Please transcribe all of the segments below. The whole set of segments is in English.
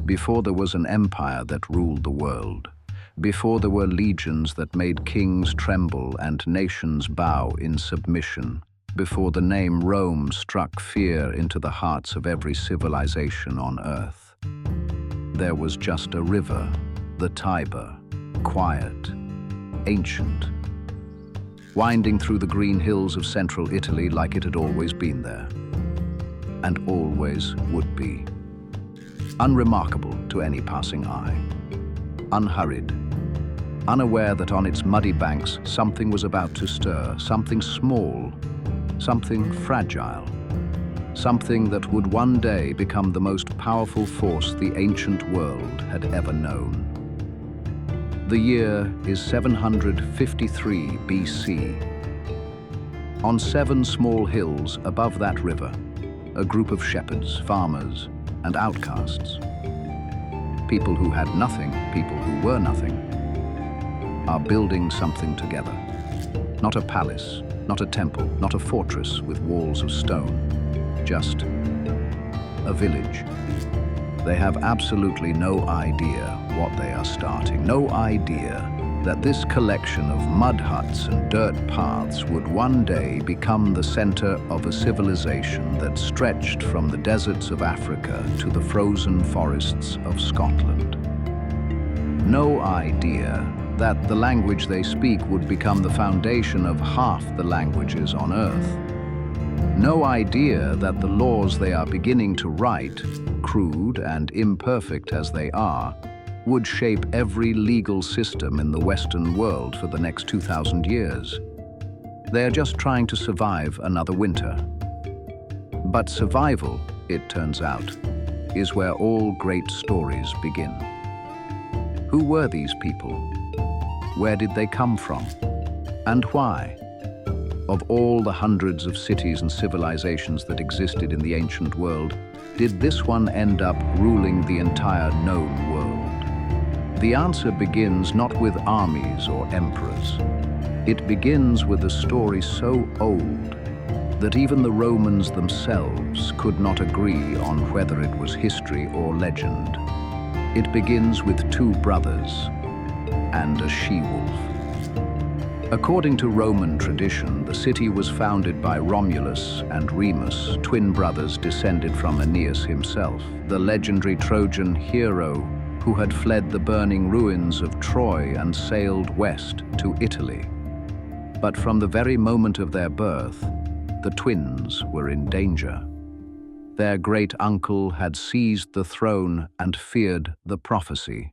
before there was an empire that ruled the world, before there were legions that made kings tremble and nations bow in submission, before the name Rome struck fear into the hearts of every civilization on earth. There was just a river, the Tiber, quiet, ancient, winding through the green hills of central Italy like it had always been there, and always would be. Unremarkable to any passing eye, unhurried, unaware that on its muddy banks something was about to stir, something small, something fragile, something that would one day become the most powerful force the ancient world had ever known. The year is 753 BC. On 7 small hills above that river, a group of shepherds, farmers, and outcasts, people who had nothing, people who were nothing, are building something together. Not a palace, not a temple, not a fortress with walls of stone, just a village. They have absolutely no idea what they are starting, no idea that this collection of mud huts and dirt paths would one day become the center of a civilization that stretched from the deserts of Africa to the frozen forests of Scotland. No idea that the language they speak would become the foundation of half the languages on Earth. No idea that the laws they are beginning to write, crude and imperfect as they are, would shape every legal system in the Western world for the next 2,000 years. They are just trying to survive another winter. But survival, it turns out, is where all great stories begin. Who were these people? Where did they come from? And why? Of all the hundreds of cities and civilizations that existed in the ancient world, did this one end up ruling the entire known world? The answer begins not with armies or emperors. It begins with a story so old that even the Romans themselves could not agree on whether it was history or legend. It begins with 2 brothers and a she-wolf. According to Roman tradition, the city was founded by Romulus and Remus, twin brothers descended from Aeneas himself, the legendary Trojan hero who had fled the burning ruins of Troy and sailed west to Italy. But from the very moment of their birth, the twins were in danger. Their great uncle had seized the throne and feared the prophecy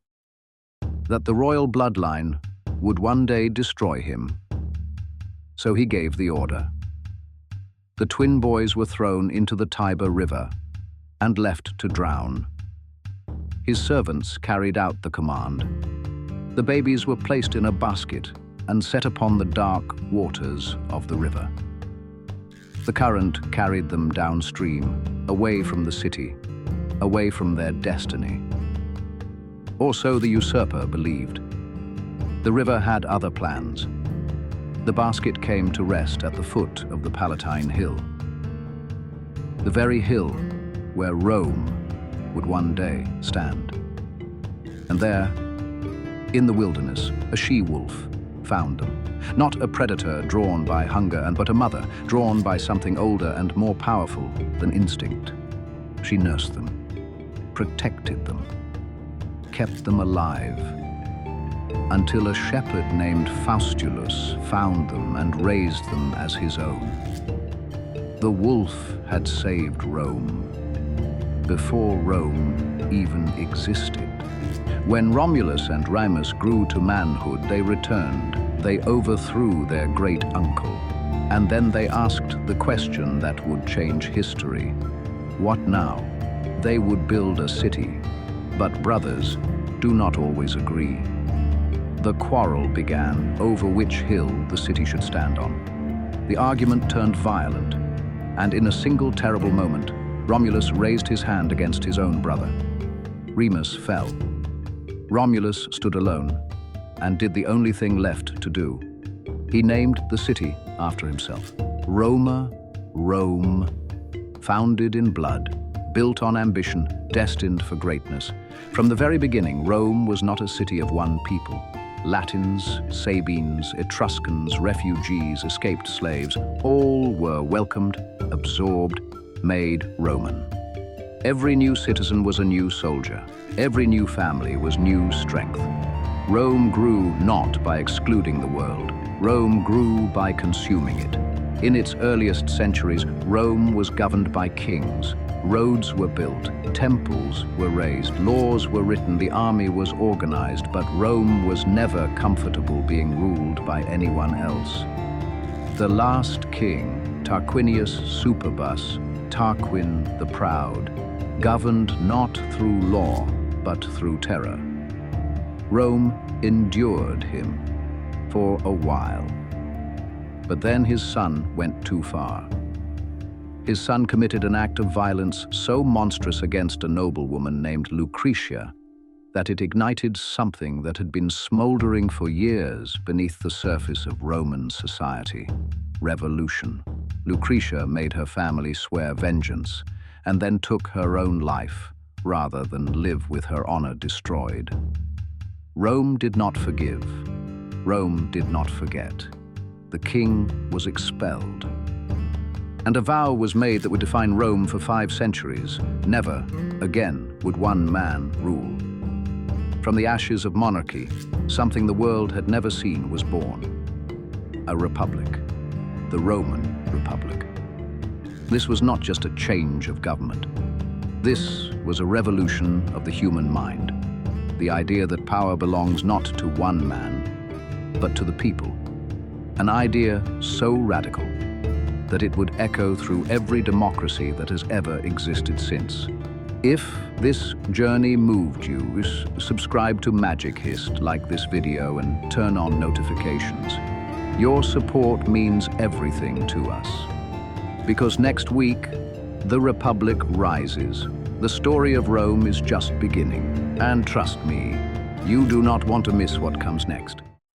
that the royal bloodline would one day destroy him. So he gave the order. The twin boys were thrown into the Tiber River and left to drown. His servants carried out the command. The babies were placed in a basket and set upon the dark waters of the river. The current carried them downstream, away from the city, away from their destiny. Or so the usurper believed. The river had other plans. The basket came to rest at the foot of the Palatine Hill. The very hill where Rome would one day stand. And there, in the wilderness, a she-wolf found them. Not a predator drawn by hunger, but a mother drawn by something older and more powerful than instinct. She nursed them, protected them, kept them alive, until a shepherd named Faustulus found them and raised them as his own. The wolf had saved Rome before Rome even existed. When Romulus and Remus grew to manhood, they returned. They overthrew their great uncle, and then they asked the question that would change history. What now? They would build a city, but brothers do not always agree. The quarrel began over which hill the city should stand on. The argument turned violent, and in a single terrible moment, Romulus raised his hand against his own brother. Remus fell. Romulus stood alone and did the only thing left to do. He named the city after himself. Roma, Rome, founded in blood, built on ambition, destined for greatness. From the very beginning, Rome was not a city of one people. Latins, Sabines, Etruscans, refugees, escaped slaves, all were welcomed, absorbed, made Roman. Every new citizen was a new soldier. Every new family was new strength. Rome grew not by excluding the world. Rome grew by consuming it. In its earliest centuries, Rome was governed by kings. Roads were built, temples were raised, laws were written, the army was organized, but Rome was never comfortable being ruled by anyone else. The last king, Tarquinius Superbus, Tarquin the Proud, governed not through law, but through terror. Rome endured him for a while. But then his son went too far. His son committed an act of violence so monstrous against a noblewoman named Lucretia that it ignited something that had been smoldering for years beneath the surface of Roman society: revolution. Lucretia made her family swear vengeance and then took her own life rather than live with her honor destroyed. Rome did not forgive. Rome did not forget. The king was expelled. And a vow was made that would define Rome for 5 centuries. Never again would one man rule. From the ashes of monarchy, something the world had never seen was born. A republic. The Roman Republic. This was not just a change of government. This was a revolution of the human mind. The idea that power belongs not to one man, but to the people. An idea so radical that it would echo through every democracy that has ever existed since. If this journey moved you, subscribe to MagicHist, like this video, and turn on notifications. Your support means everything to us. Because next week, the Republic rises. The story of Rome is just beginning. And trust me, you do not want to miss what comes next.